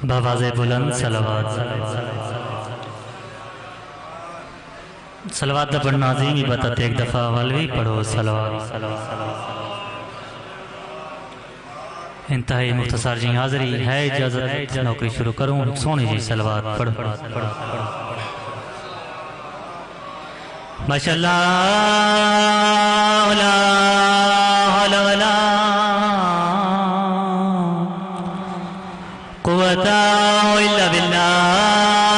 بآواز بلند صلوات صلوات دا پڑھنا عظیم ہی بتاتے ایک دفعہ والوی پڑھو صلوات انتہائی مختصر جی حاضری ہے اجازت نوکری شروع کروں سونی جی صلوات پڑھو ماشاءاللہ لا حول ولا قوة إلا بالله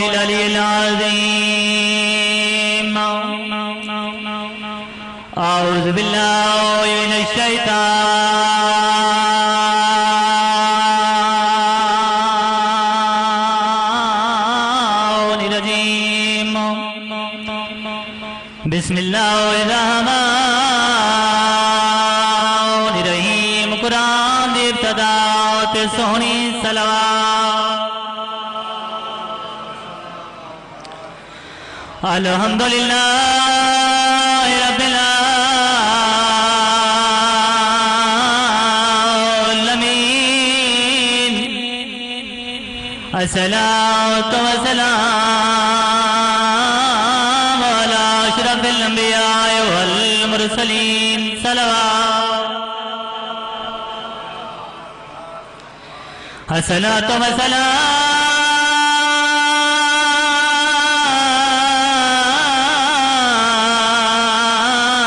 العلي العظيم أعوذ بالله من الشيطان الرجيم بسم الله الرحمن الرحيم قرآن دی ابتدا تے سونی صلوات الحمدللہ رب العالمین الصلاة والسلام على أشرف الأنبياء والمرسلين صلوات الصلاة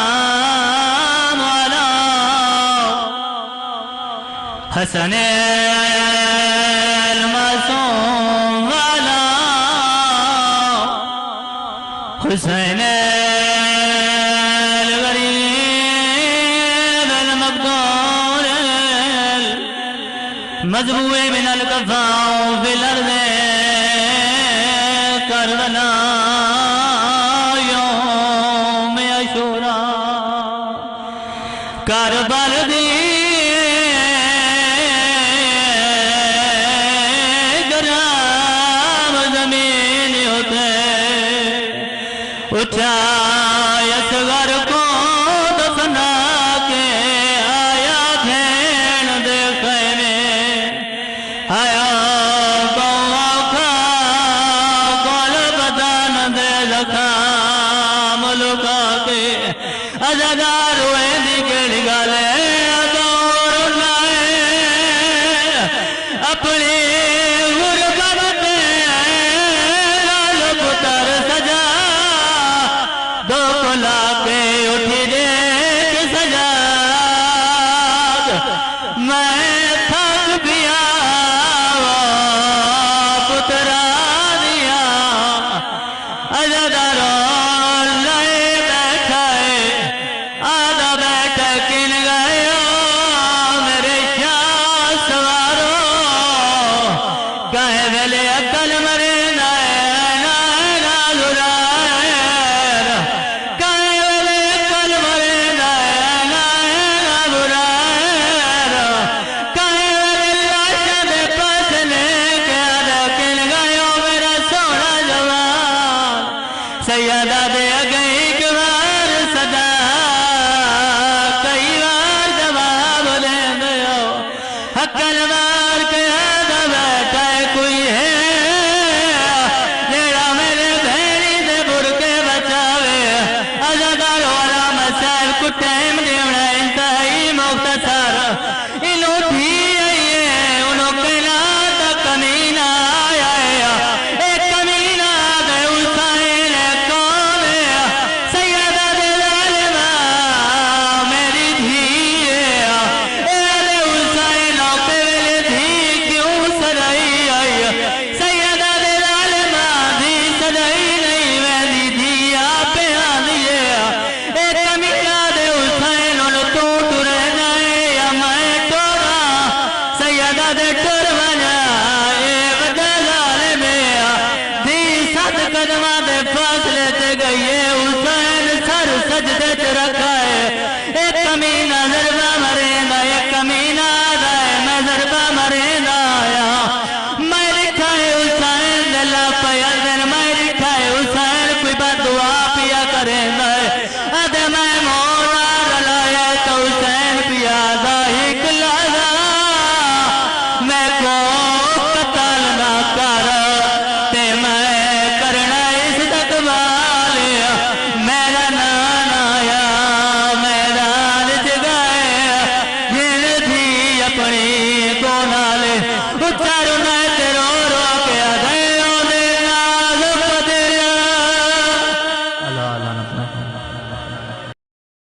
والسلام على حسن المعصوم وعلى حسين الغريب المقدور مذبوح من الكفاء في الأرض كربلاء يوم عاشوراء کربل دی گرام زمین ہوتے اٹھائے اصغر کو دفنا کے آیا گھین دے خیمے آیا گوکھا گول بدن دے زخام لکا کے ازدار ہوئے دی کڑی گالے دور لائے اپنی